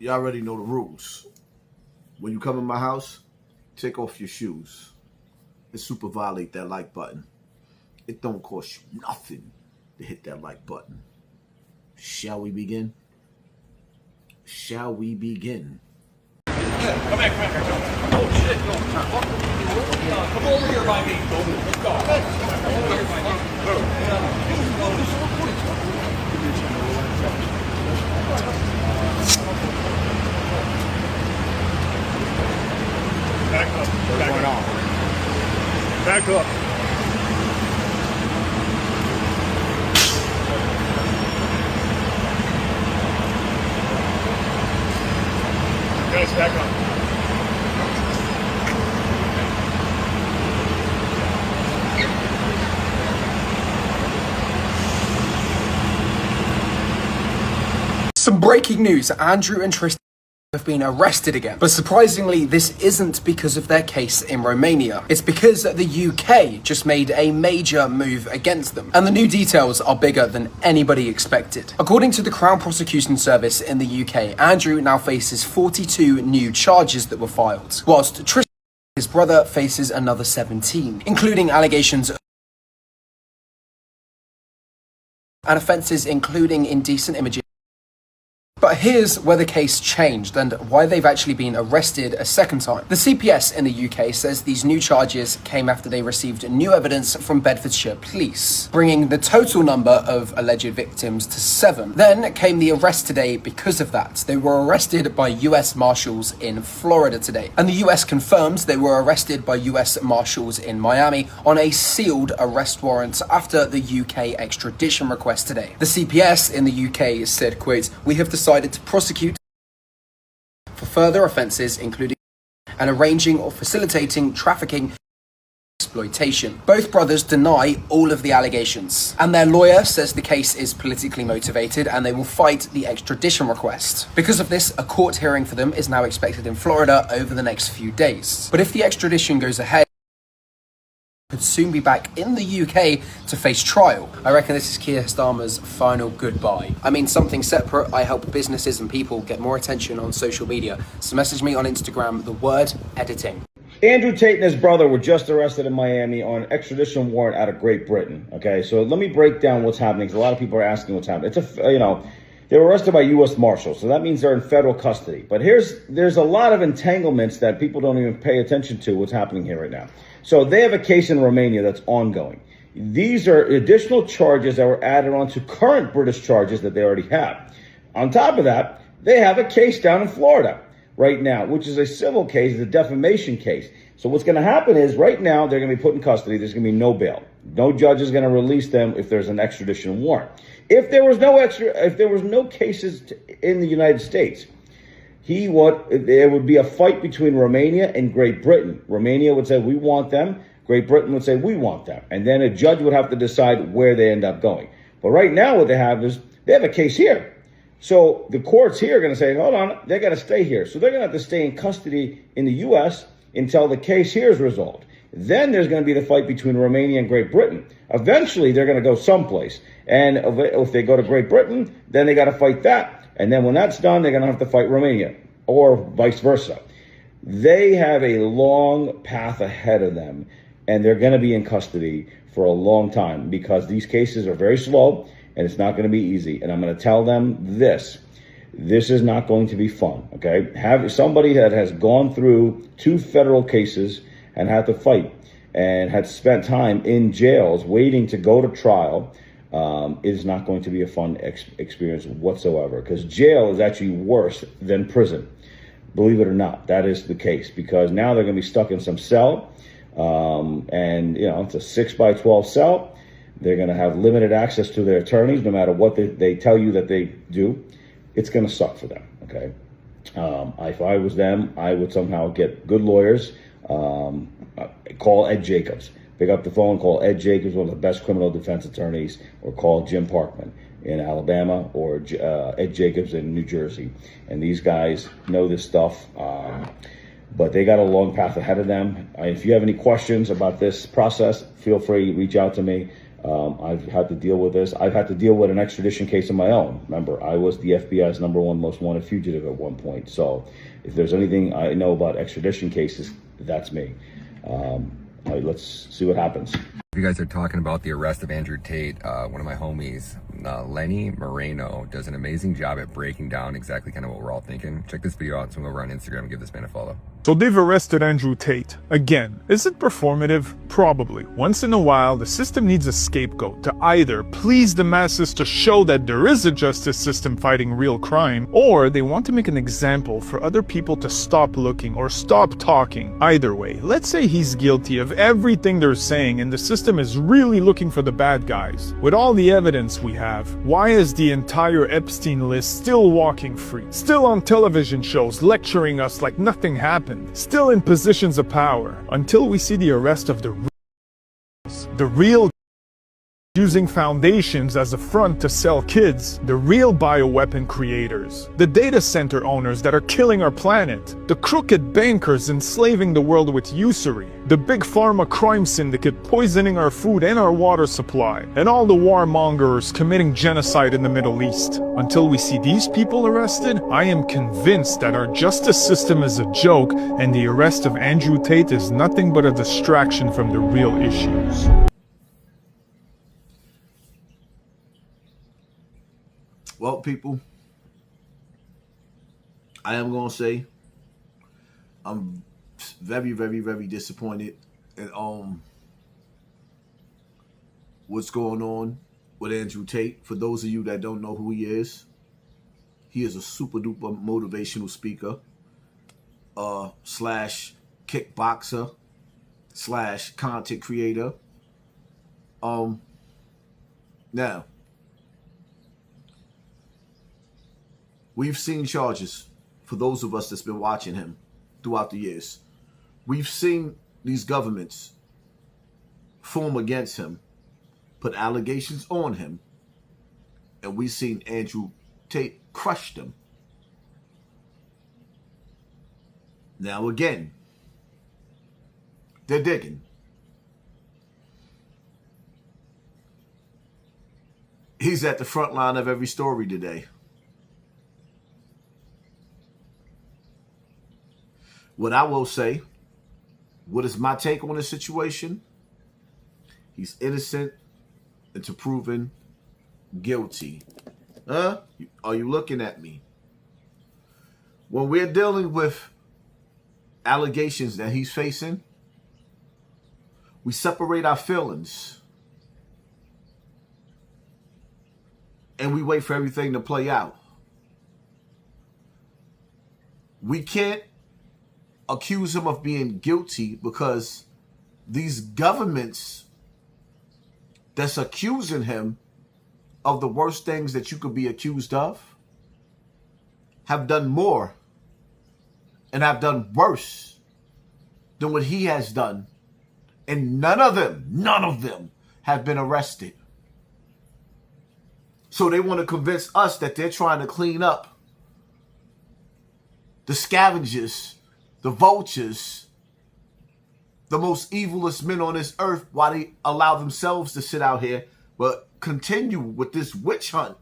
You already know the rules. When you come in my house, take off your shoes and super violate that like button. It don't cost you nothing to hit that like button. Shall we begin? Shall we begin? Come back. Oh shit, yo. Come over here by me. Let's go. Come over here by me. Back up. Back up. Guys, back up. Some breaking news. Andrew and Tristan have been arrested again. But surprisingly, this isn't because of their case in Romania. It's because the UK just made a major move against them. And the new details are bigger than anybody expected. According to the Crown Prosecution Service in the UK, Andrew now faces 42 new charges that were filed, whilst Tristan, his brother, faces another 17, including allegations and offences including indecent images. But here's where the case changed and why they've actually been arrested a second time. The CPS in the UK says these new charges came after they received new evidence from Bedfordshire police, bringing the total number of alleged victims to 7. Then came the arrest today because of that. They were arrested by US Marshals in Florida today. And the US confirms they were arrested by US Marshals in Miami on a sealed arrest warrant after the UK extradition request today. The CPS in the UK said, quote, "We have decided to prosecute for further offences including and arranging or facilitating trafficking exploitation." Both brothers deny all of the allegations, and their lawyer says the case is politically motivated and they will fight the extradition request. Because of this, a court hearing for them is now expected in Florida over the next few days. But if the extradition goes ahead, could soon be back in the UK to face trial. I reckon this is Keir Starmer's final goodbye. I mean, something separate. I help businesses and people get more attention on social media. So message me on Instagram, the word editing. Andrew Tate and his brother were just arrested in Miami on an extradition warrant out of Great Britain. Okay, so let me break down what's happening, because a lot of people are asking what's happening. They were arrested by U.S. Marshals, so that means they're in federal custody. But there's a lot of entanglements that people don't even pay attention to what's happening here right now. So they have a case in Romania that's ongoing. These are additional charges that were added on to current British charges that they already have. On top of that, they have a case down in Florida right now, which is a civil case, it's a defamation case. So what's going to happen is right now they're going to be put in custody. There's going to be no bail. No judge is going to release them if there's an extradition warrant. If there was no cases in the United States, there would be a fight between Romania and Great Britain. Romania would say, we want them. Great Britain would say, we want them. And then a judge would have to decide where they end up going. But right now what they have is they have a case here. So the courts here are going to say, hold on, they got to stay here. So they're going to have to stay in custody in the U.S. until the case here is resolved. Then there's going to be the fight between Romania and Great Britain. Eventually, they're going to go someplace. And if they go to Great Britain, then they got to fight that. And then when that's done, they're going to have to fight Romania, or vice versa. They have a long path ahead of them, and they're going to be in custody for a long time because these cases are very slow, and it's not going to be easy. And I'm going to tell them this. This is not going to be fun, okay? Have somebody that has gone through 2 federal cases and had to fight and had spent time in jails waiting to go to trial is not going to be a fun experience whatsoever, because jail is actually worse than prison. Believe it or not, that is the case, because now they're going to be stuck in some cell, and it's a 6x12 cell. They're going to have limited access to their attorneys, no matter what they tell you that they do. It's going to suck for them, okay? If I was them, I would somehow get good lawyers. Call Ed Jacobs. Pick up the phone, call Ed Jacobs, one of the best criminal defense attorneys, or call Jim Parkman in Alabama, or Ed Jacobs in New Jersey. And these guys know this stuff, but they got a long path ahead of them. If you have any questions about this process, feel free to reach out to me. I've had to deal with this. I've had to deal with an extradition case of my own. Remember, I was the FBI's #1 most wanted fugitive at one point. So if there's anything I know about extradition cases, that's me. Let's see what happens. You guys are talking about the arrest of Andrew Tate. One of my homies, Lenny Moreno, does an amazing job at breaking down exactly kind of what we're all thinking. Check this video out. Swing over on Instagram and give this man a follow. So they've arrested Andrew Tate. Again, is it performative? Probably. Once in a while, the system needs a scapegoat to either please the masses to show that there is a justice system fighting real crime, or they want to make an example for other people to stop looking or stop talking. Either way, let's say he's guilty of everything they're saying and the system is really looking for the bad guys. With all the evidence we have, why is the entire Epstein list still walking free? Still on television shows lecturing us like nothing happened? Still in positions of power, until we see the arrest of the real using foundations as a front to sell kids, the real bioweapon creators, the data center owners that are killing our planet, the crooked bankers enslaving the world with usury, the big pharma crime syndicate poisoning our food and our water supply, and all the warmongers committing genocide in the Middle East. Until we see these people arrested, I am convinced that our justice system is a joke and the arrest of Andrew Tate is nothing but a distraction from the real issues. Well, people, I am going to say I'm very, very, very disappointed in what's going on with Andrew Tate. For those of you that don't know who he is a super duper motivational speaker, slash kickboxer, slash content creator. Now, we've seen charges for those of us that's been watching him throughout the years. We've seen these governments form against him, put allegations on him, and we've seen Andrew Tate crush them. Now again, they're digging. He's at the front line of every story today. What I will say, what is my take on the situation? He's innocent until proven guilty. Are you looking at me? When we're dealing with allegations that he's facing, we separate our feelings and we wait for everything to play out. We can't accuse him of being guilty because these governments that's accusing him of the worst things that you could be accused of have done more and have done worse than what he has done. And none of them have been arrested. So they want to convince us that they're trying to clean up the scavengers, the vultures, the most evilest men on this earth, while they allow themselves to sit out here but continue with this witch hunt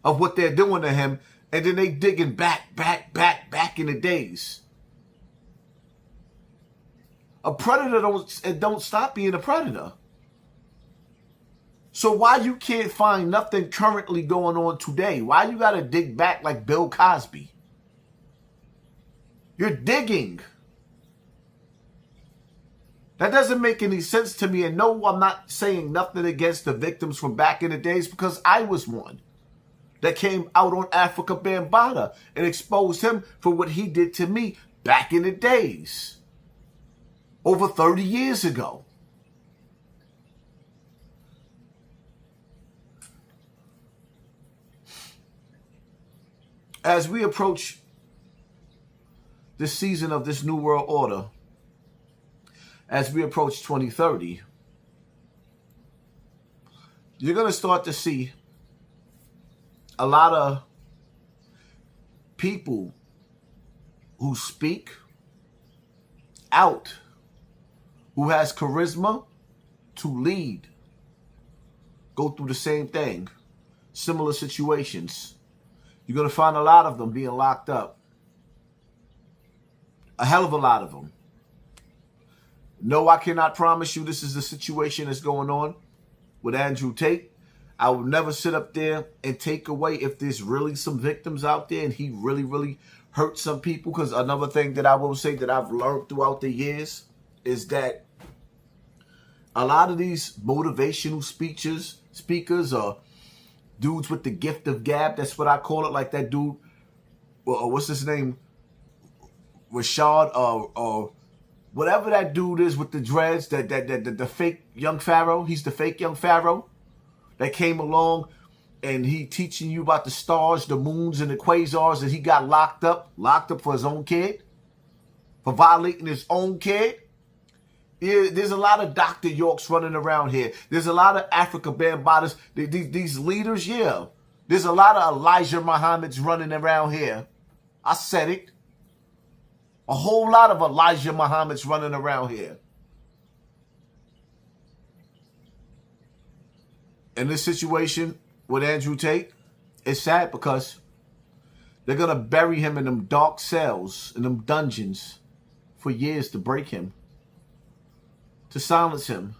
of what they're doing to him, and then they digging back in the days. A predator don't stop being a predator. So why you can't find nothing currently going on today? Why you gotta dig back like Bill Cosby? You're digging. That doesn't make any sense to me. And no, I'm not saying nothing against the victims from back in the days, because I was one that came out on Africa Bambaataa and exposed him for what he did to me back in the days, over 30 years ago. As we approach this season of this New World Order, as we approach 2030, you're going to start to see a lot of people who speak out, who has charisma to lead, go through the same thing. Similar situations. You're going to find a lot of them being locked up. A hell of a lot of them. No, I cannot promise you this is the situation that's going on with Andrew Tate. I will never sit up there and take away if there's really some victims out there and he really, really hurt some people. Because another thing that I will say that I've learned throughout the years is that a lot of these motivational speakers are dudes with the gift of gab. That's what I call it. Like that dude, what's his name? Rashad, or whatever that dude is with the dreads, the fake young Pharaoh. He's the fake young Pharaoh that came along and he teaching you about the stars, the moons, and the quasars, and he got locked up for his own kid, for violating his own kid. Yeah, there's a lot of Dr. Yorks running around here. There's a lot of Africa Bambatas. These leaders, yeah. There's a lot of Elijah Muhammad's running around here. I said it. A whole lot of Elijah Muhammad's running around here. In this situation with Andrew Tate, it's sad because they're going to bury him in them dark cells, in them dungeons for years to break him, to silence him.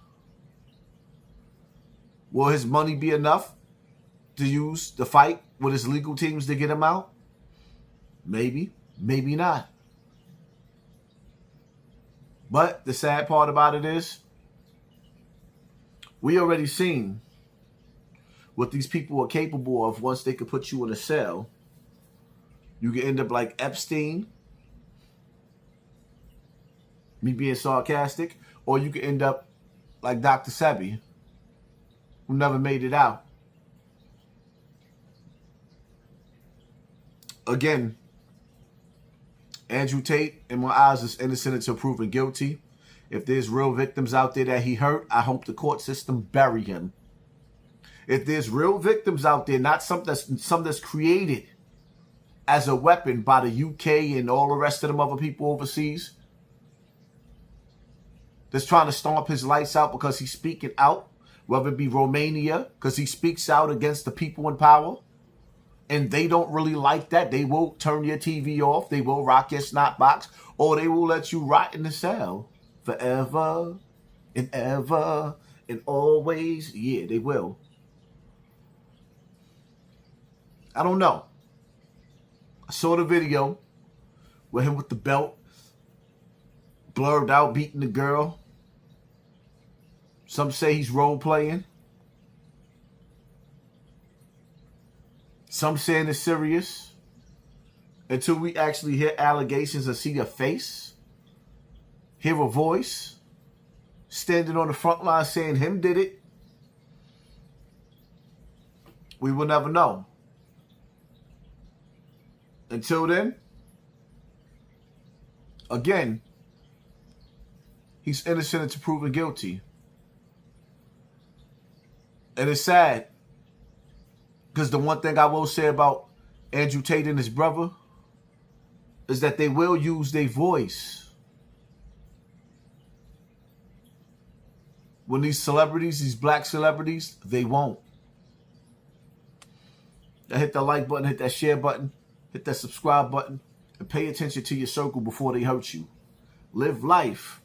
Will his money be enough to use to fight with his legal teams to get him out? Maybe, maybe not. But the sad part about it is, we already seen what these people are capable of once they could put you in a cell. You can end up like Epstein, me being sarcastic, or you could end up like Dr. Sebi, who never made it out. Again, Andrew Tate, in my eyes, is innocent until proven guilty. If there's real victims out there that he hurt, I hope the court system bury him. If there's real victims out there, not some that's created as a weapon by the UK and all the rest of them other people overseas, that's trying to stomp his lights out because he's speaking out, whether it be Romania, because he speaks out against the people in power, and they don't really like that, they will turn your TV off, they will rock your snot box, or they will let you rot in the cell forever and ever and always. Yeah, they will. I don't know. I saw the video with him with the belt, blurred out, beating the girl. Some say he's role playing. Some saying it's serious. Until we actually hear allegations and see a face, hear a voice, standing on the front line saying him did it, we will never know. Until then, again, he's innocent until proven guilty. And it's sad, because the one thing I will say about Andrew Tate and his brother is that they will use their voice. When these celebrities, these black celebrities, they won't. Now hit that like button, hit that share button, hit that subscribe button, and pay attention to your circle before they hurt you. Live life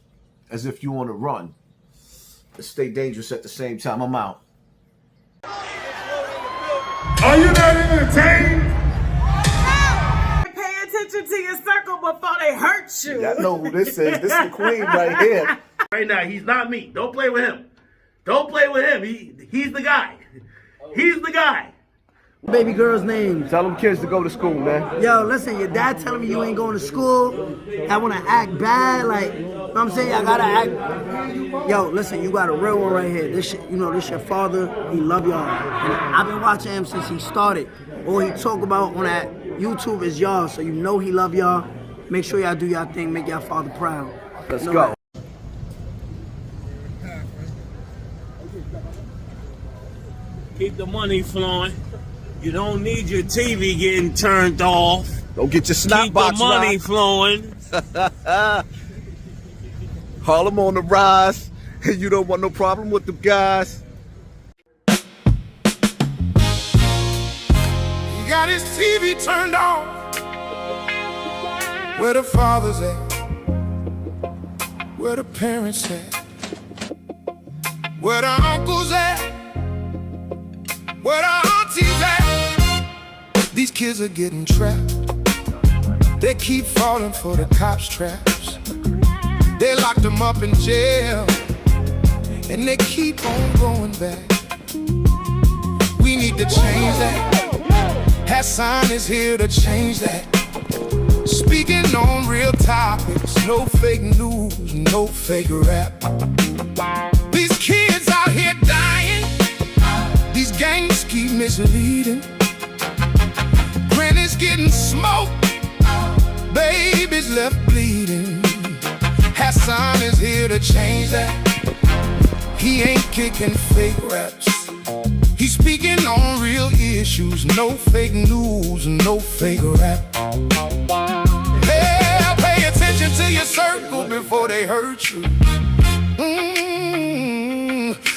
as if you want to run, but stay dangerous at the same time. I'm out. Are you not entertained? Pay attention to your circle before they hurt you. Y'all know who this is. This is the queen right here. Right now, he's not me. Don't play with him. Don't play with him. He's the guy. He's the guy. Baby girl's name. Tell them kids to go to school, man. Yo, listen, your dad telling me you ain't going to school. I want to act bad, like, you know what I'm saying? I gotta act. Yo, listen, you got a real one right here. This shit, this your father. He love y'all. And I've been watching him since he started. All he talk about on that YouTube is y'all, so you know he love y'all. Make sure y'all do y'all thing, make y'all father proud. Let's go. Keep the money flowing. You don't need your TV getting turned off. Don't get your snot box. Keep the money flowing. Harlem on the rise, and you don't want no problem with the guys. got his TV turned off. Where the fathers at? Where the parents at? Where the uncles at? Where the aunties at? These kids are getting trapped. They keep falling for the cops' traps. They locked them up in jail, and they keep on going back. We need to change that. Hassan is here to change that. Speaking on real topics, no fake news, no fake rap. These kids out here dying, these gangs keep misleading. Granny's getting smoked, babies left bleeding. Hassan is here to change that. He ain't kicking fake raps. He's speaking on real issues, no fake news, no fake rap. Yeah, pay attention to your circle before they hurt you.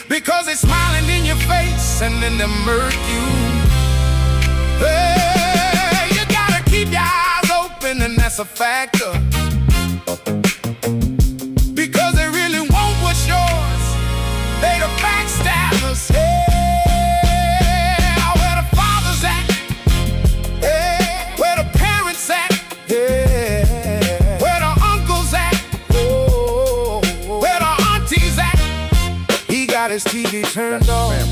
Because they're smiling in your face and then they murk you. Hey, you gotta keep your eyes open, and that's a factor. Because they really want what's yours. They the backstabbers. Hey, where the fathers at? Hey, where the parents at? Hey, where the uncles at? Oh, where the aunties at? He got his TV turned off.